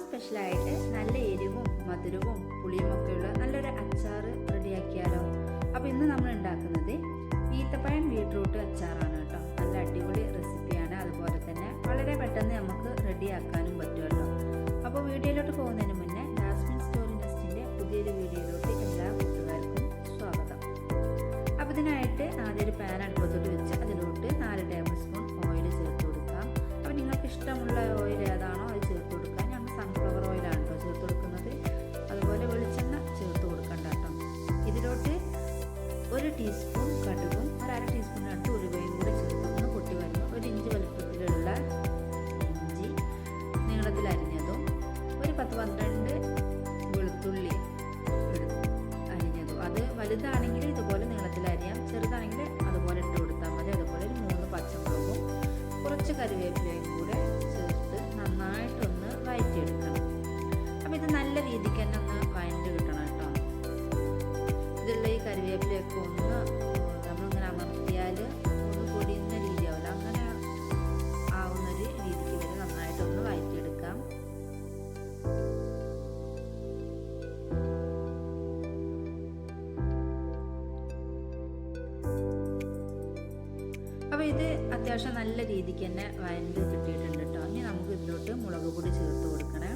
സ്പെഷ്യലായിട്ട് നല്ല എരിവും മധുരവും പുളിയും ഒക്കെയുള്ള നല്ലൊരു അച്ചാർ റെഡിയാക്കിയാലോ. അപ്പോൾ ഇന്ന് നമ്മൾ ഉണ്ടാക്കുന്നത് ഈത്തപ്പഴം ബീട്രൂട്ട് അച്ചാറാണ് കേട്ടോ. നല്ല അടിപൊളി റെസിപ്പിയാണ്. അതുപോലെ തന്നെ വളരെ പെട്ടെന്ന് നമുക്ക് റെഡിയാക്കാനും പറ്റും കേട്ടോ. അപ്പോൾ വീഡിയോയിലോട്ട് പോകുന്നതിന് മുന്നേ ജാസ്മിൻ സ്റ്റോറി നെസ്റ്റിൻ്റെ പുതിയൊരു വീഡിയോയിലോട്ട് എല്ലാ കൂട്ടുകാർക്കും സ്വാഗതം. അപ്പോൾ ഇതിനായിട്ട് ആദ്യം ഒരു പാൻ അടുപ്പത്തോട്ട് വെച്ച് അതിലോട്ട് 4 ടേബിൾ സ്പൂൺ ഓയിൽ ചേർത്ത് കൊടുക്കാം. അപ്പോൾ നിങ്ങൾക്ക് ഇഷ്ടമുള്ള ഓയിൽ ഏതാണോ അത് ചേർത്ത് കൊടുക്കാം. ഞങ്ങൾ സൺഫ്ലവർ ഓയിലാണ് കേട്ടോ ചേർത്ത് കൊടുക്കുന്നത്. അതുപോലെ വെളിച്ചെണ്ണ ചേർത്ത് കൊടുക്കണ്ട കേട്ടോ. ഇതിലോട്ട് 1 ടീസ്പൂൺ കടുകും 1/2 ടീസ്പൂണിനടുത്ത് ഉലുവയും കൂടെ ചേർത്ത് ഒന്ന് പൊട്ടി വരുമ്പോൾ 1 ഇഞ്ച് വലുപ്പത്തിലുള്ള ഇഞ്ചി നീളത്തിൽ അരിഞ്ഞതും 10-12 വെളുത്തുള്ളി അരിഞ്ഞതും. അത് വലുതാണെങ്കിൽ ഇതുപോലെ നീളത്തിൽ അരിയാം, ചെറുതാണെങ്കിൽ അതുപോലെ ഇട്ട് കൊടുത്താൽ മതി. അതുപോലെ ഒരു 3 പച്ചമുളകും കുറച്ച് കറിവേപ്പിലയും കൂടെ ചേർത്ത് നന്നായിട്ടൊന്ന് വഴറ്റിയെടുക്കണം. അപ്പോൾ ഇത് നല്ല രീതിക്ക് തന്നെ ഒന്ന് വഴറ്റി കിട്ടണം കേട്ടോ. ഇതിലുള്ള ഈ കറിവേപ്പിലയൊക്കെ ഒന്ന് നമ്മളിങ്ങനെ അമർത്തിയാൽ ഒന്ന് പൊടിയുന്ന രീതിയാവില്ല, അങ്ങനെ ആവുന്നൊരു രീതിക്ക് വരെ നന്നായിട്ടൊന്ന് വഴറ്റിയെടുക്കാം. അപ്പോൾ ഇത് അത്യാവശ്യം നല്ല രീതിക്ക് തന്നെ വഴറ്റി കിട്ടിയിട്ടുണ്ട് കേട്ടോ. ഇനി നമുക്ക് ഇതിലോട്ട് മുളക് പൊടി ചേർത്ത് കൊടുക്കണേ.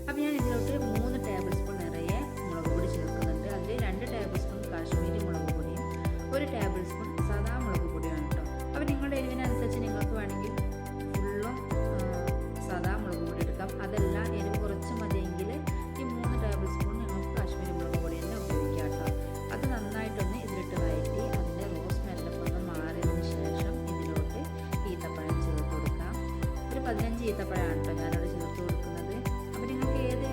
അപ്പോൾ ഞാൻ ഇതിലോട്ട് 3 ടേബിൾ സ്പൂൺ നിറയെ മുളക് പൊടി ചേർക്കുന്നുണ്ട്. അതിൽ 2 ടേബിൾ സ്പൂൺ കാശ്മീരി മുളക് പൊടിയും 1 ടേബിൾ സ്പൂൺ സാദാ മുളക് പൊടിയാണ് കേട്ടോ. അപ്പോൾ നിങ്ങളുടെ എരിവിനനുസരിച്ച് നിങ്ങൾക്ക് വേണമെങ്കിൽ ഫുള്ളും സാദാ മുളക് പൊടി എടുക്കാം. അതല്ല എരിവ് കുറച്ച് മതിയെങ്കിൽ ഈ 3 ടേബിൾ സ്പൂൺ നിങ്ങൾക്ക് കാശ്മീരി മുളക് പൊടി തന്നെ ഉപയോഗിക്കാം കേട്ടോ. അത് നന്നായിട്ടൊന്ന് ഇതിലിട്ട് വഴറ്റി അതിൻ്റെ റോസ് സ്മെല്ലൊക്കെ ഒന്ന് മാറിയതിന് ശേഷം ഇതിലോട്ട് ഈത്തപ്പഴം ചേർത്ത് കൊടുക്കാം. ഒരു 15 ഈത്തപ്പഴമാണ് കേട്ടോ ഞാനിവിടെ ചേർത്ത് കൊടുക്കുന്നത്. അപ്പോൾ നിങ്ങൾക്ക് ഏത്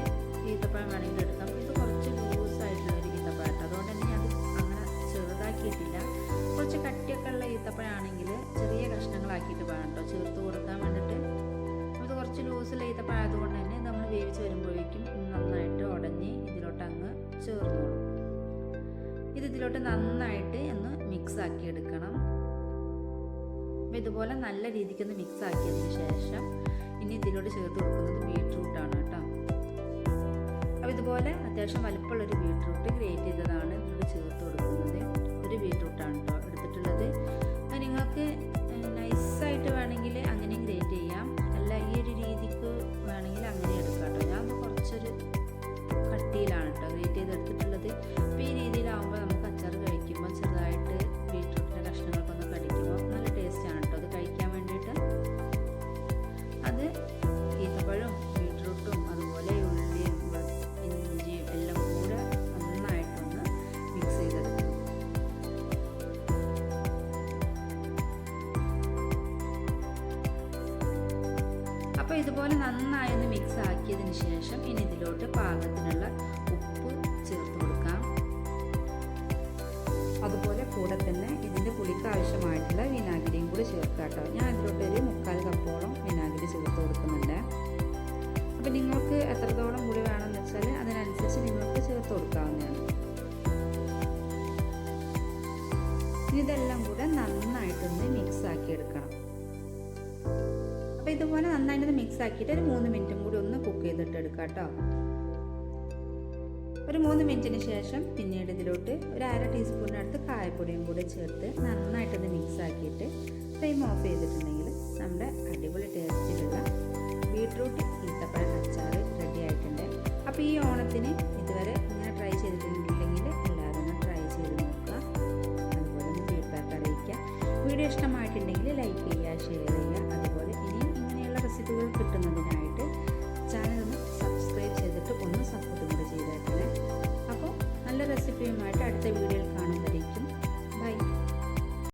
ഈത്തപ്പഴം വേണമെങ്കിലും എടുക്കാം. ഇത് കുറച്ച് ലൂസായിട്ടുള്ള ഒരു ഈത്തപ്പഴം, അതുകൊണ്ട് തന്നെ ഞാൻ അങ്ങനെ ചെറുതാക്കിയിട്ടില്ല. കുറച്ച് കട്ടിയൊക്കെ ഉള്ള ഈത്തപ്പഴമാണെങ്കിൽ ചെറിയ കഷ്ണങ്ങളാക്കിയിട്ട് വേണം കേട്ടോ ചേർത്ത് കൊടുക്കാൻ വേണ്ടിയിട്ട്. ഇത് കുറച്ച് ലൂസുള്ള ഈത്തപ്പഴം ആയതുകൊണ്ട് തന്നെ നമ്മൾ വേവിച്ച് വരുമ്പോഴേക്കും നന്നായിട്ട് ഉടഞ്ഞ് ഇതിലോട്ട് അങ്ങ് ചേർന്നോളും. ഇതിലോട്ട് നന്നായിട്ട് ഒന്ന് മിക്സ് ആക്കി എടുക്കണം. അപ്പോൾ ഇതുപോലെ നല്ല രീതിക്കൊന്ന് മിക്സ് ആക്കിയതിന് ശേഷം ഇനി ഇതിലോട്ട് ചേർത്ത് കൊടുക്കുന്നത് ബീട്രൂട്ടാണ് കേട്ടോ. അപ്പോൾ ഇതുപോലെ അത്യാവശ്യം വലുപ്പമുള്ളൊരു ബീട്രൂട്ട് ഗ്രേറ്റ് ചെയ്തതാണ് ഇതിലോട്ട് ചേർത്ത് കൊടുക്കുന്നത്. ഒരു ബീട്രൂട്ടാണ് കേട്ടോ എടുത്തിട്ടുള്ളത്. അത് നിങ്ങൾക്ക് നൈസായിട്ട് വേണമെങ്കിൽ അങ്ങനെയും ഗ്രേറ്റ് ചെയ്യാം, അല്ല ഈ ഒരു രീതിക്ക് വേണമെങ്കിൽ അങ്ങനെ എടുക്കാം കേട്ടോ. ഞാൻ കുറച്ചൊരു കട്ടിയിലാണ് കേട്ടോ ഗ്രേറ്റ് ചെയ്തെടുത്തിട്ടുള്ളത്. അപ്പോൾ ഈ രീതിയിലാവുമ്പോൾ നമുക്ക് അച്ചാർ കഴിക്കുമ്പോൾ ചെറുതായിട്ട് ബീട്രൂട്ടിൻ്റെ കഷ്ണങ്ങളൊക്കെ ഒന്ന് കടിക്കുമ്പോൾ നല്ല ടേസ്റ്റാണ് കേട്ടോ അത് കഴിക്കാൻ വേണ്ടിയിട്ട്. അത് ഈത്തപ്പഴവും ബീട്രൂട്ടും അതുപോലെ ഉള്ളിയും ഇഞ്ചിയും എല്ലാം കൂടെ നന്നായിട്ടൊന്ന് മിക്സ് ചെയ്തെടുക്കണം. അപ്പോൾ ഇതുപോലെ നന്നായി ഒന്ന് മിക്സ് ആക്കിയതിന് ശേഷം ഇനി ഇതിലോട്ട് പാകത്തിനുള്ള ഉപ്പ് ചേർത്ത് കൊടുക്കാം. അതുപോലെ കൂടെ തന്നെ ഇതിൻ്റെ പുളിക്ക് ആവശ്യമായിട്ടുള്ള വിനാഗിരിയും കൂടി ചേർക്കാം കേട്ടോ. ഞാൻ ഇതിലോട്ട് ഒരു 3/4 കപ്പോളം വിനാഗിരി ചേർത്ത് കൊടുക്കുന്നുണ്ട്. അപ്പോൾ നിങ്ങൾക്ക് എത്രത്തോളം പുളി വേണമെന്ന് വെച്ചാൽ അതിനനുസരിച്ച് നിങ്ങൾക്ക് ചേർത്ത് കൊടുക്കാവുന്നതാണ്. ഇതെല്ലാം കൂടെ നന്നായിട്ടൊന്ന് മിക്സ് ആക്കി എടുക്കണം. അപ്പോൾ ഇതുപോലെ നന്നായിട്ടൊന്ന് മിക്സ് ആക്കിയിട്ട് ഒരു 3 മിനിറ്റും കൂടി ഒന്ന് കുക്ക് ചെയ്തിട്ട് എടുക്കാം കേട്ടോ. ഒരു 3 മിനിറ്റിന് ശേഷം പിന്നീട് ഇതിലോട്ട് ഒരു 1/2 ടീസ്പൂണിനടുത്ത് കായപ്പൊടിയും കൂടി ചേർത്ത് നന്നായിട്ടൊന്ന് മിക്സ് ആക്കിയിട്ട് ഫ്ലെയിം ഓഫ് ചെയ്തിട്ടുണ്ടെങ്കിൽ നമ്മുടെ അടിപൊളി ടേസ്റ്റിലുള്ള ബീട്രൂട്ട് ഈത്തപ്പഴം അച്ചാർ റെഡി ആയിട്ടുണ്ട്. അപ്പോൾ ഈ ഓണത്തിന് ഇതുവരെ ഇങ്ങനെ ട്രൈ ചെയ്തിട്ടുണ്ടെങ്കിൽ എല്ലാവരും ഒന്ന് ട്രൈ ചെയ്ത് നോക്കുക. അതുപോലെ ഒന്ന് ഫീഡ്ബാക്ക് അറിയിക്കുക. വീഡിയോ ഇഷ്ടമായിട്ടുണ്ടെങ്കിൽ